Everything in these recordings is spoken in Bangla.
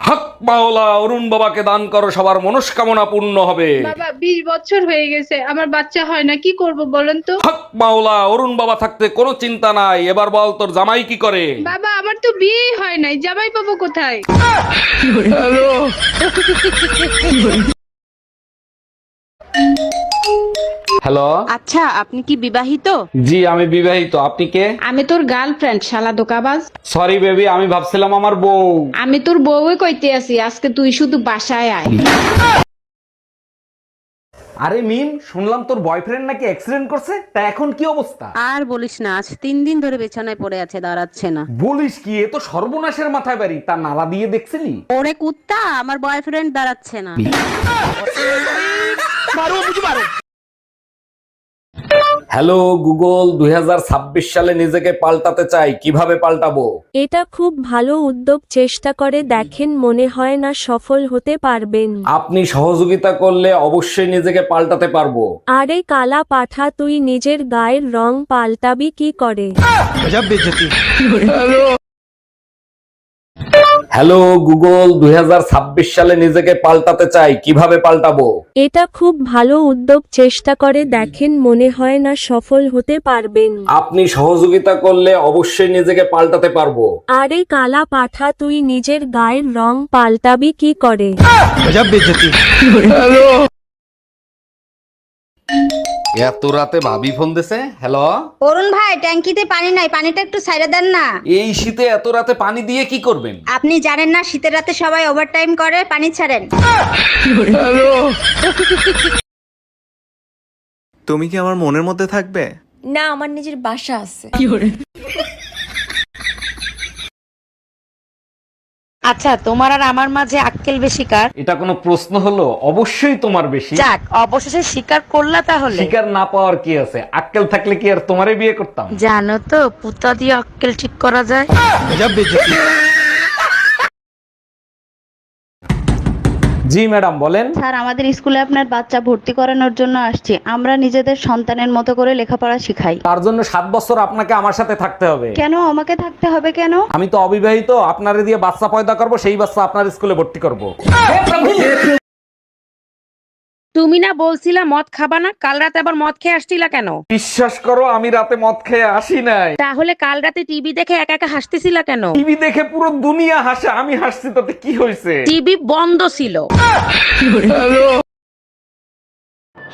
হক মাওলা, অরুণ বাবাকে দান করো, সবার মনস্কামনা পূর্ণ হবে। বাবা 20 বছর হয়ে গেছে, আমার বাচ্চা হয় না, কি করব বলেন তো? হক মাওলা, অরুণ বাবা থাকতে কোনো চিন্তা নাই। এবার বল, তোর জামাই কি করে? বাবা আমার তো বিয়েই হয় নাই, জামাই পাবো কোথায়? হ্যালো। আচ্ছা, আপনি কি বিবাহিত? জি আমি বিবাহিত, আপনি কে? আমি তোর গার্লফ্রেন্ড, শালা ধোঁকাবাজ। সরি বেবি, আমি ভাবছিলাম আমার বউ। আমি তোর বউই কইতে আছি, আজকে তুই শুধু বাসায় আয়। আরে মিম, শুনলাম তোর বয়ফ্রেন্ড নাকি অ্যাক্সিডেন্ট করছে, তা এখন কি অবস্থা? আর বলিস না, আজ 3 দিন ধরে বিছানায় পড়ে আছে, দাঁড়াচ্ছে না। বলিস কি, এ তো সর্বনাশের মাথায় বাড়ি। তা নালা দিয়ে দেখছিলি? ওরে কুত্তা, আমার বয়ফ্রেন্ড দাঁড়াচ্ছে না। হ্যালো গুগল, 2026 সালে নিজেকে পাল্টাতে চাই, কিভাবে পাল্টাবো? এটা খুব ভালো উদ্যোগ, চেষ্টা করে দেখেন, মনে হয় না সফল হতে পারবেন। আপনি সহযোগিতা করলে অবশ্যই নিজেকে পাল্টাতে পারবো। আরে কালা পাঠা, তুই নিজের গায়ের রং পাল্টাবি কি করে? হ্যালো গুগল, 2026 সালে নিজেকে পাল্টাতে চাই, কিভাবে পাল্টাবো? এটা খুব ভালো উদ্যোগ, চেষ্টা করে দেখেন, মনে হয় না সফল হতে পারবেন। আপনি সহযোগিতা করলে অবশ্যই নিজেকে পাল্টাতে পারবো। আরে কালা পাঠা, তুই নিজের গায়ের রং পাল্টাবি কি করে? এত রাতে ভাবি ফোন দিছে। হ্যালো। অরুণ ভাই, ট্যাঙ্কিতে পানি নাই, পানিটা একটু সাইডে দেন না। এই শীতে এত রাতে পানি দিয়ে কি করবেন? আপনি জানেন না শীতের রাতে সবাই ওভারটাইম করে, পানি ছাড়েন। তুমি কি আমার মনের মধ্যে থাকবে? না, আমার নিজের বাসা আছে। আচ্ছা, তোমার আর আমার মাঝে আক্কেল বেশি কার? এটা কোনো প্রশ্ন হলো? অবশ্যই তোমার বেশি। যাক, অবশেষে স্বীকার করলা তাহলে। শিকার না পাওয়ার কি আছে? আক্কেল থাকলে কি আর তোমারে বিয়ে করতাম? জানো তো, পুতা দিয়ে আক্কেল ঠিক করা যায়। জি ম্যাডাম বলেন। স্যার, আমাদের স্কুলে আপনার বাচ্চা ভর্তি করানোর জন্য আসছি। আমরা নিজেদের সন্তানের মতো করে লেখাপড়া শিখাই। তার জন্য 7 বছর আপনাকে আমার সাথে থাকতে হবে। কেন আমাকে থাকতে হবে কেন? আমি তো অবিবাহিত, আপনারে দিয়ে বাচ্চা পয়দা করব, সেই বাচ্চা আপনার স্কুলে ভর্তি করব। তুমি না বলছিলা মদ খাবা না, কাল রাতে আবার মদ খেয়ে আসছিলা কেন? বিশ্বাস করো, আমি রাতে মদ খেয়ে আসি নাই। তাহলে কাল রাতে টিভি দেখে একা একা হাসতেছিলা কেন? টিভি দেখে পুরো দুনিয়া হাসে, আমি হাসছি তাতে কি হয়েছে? টিভি বন্ধ ছিল।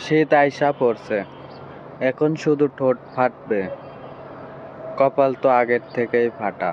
শীত আইসা পড়ছে, এখন শুধু ঠোঁট ফাটবে, কপাল তো আগের থেকেই ফাটা।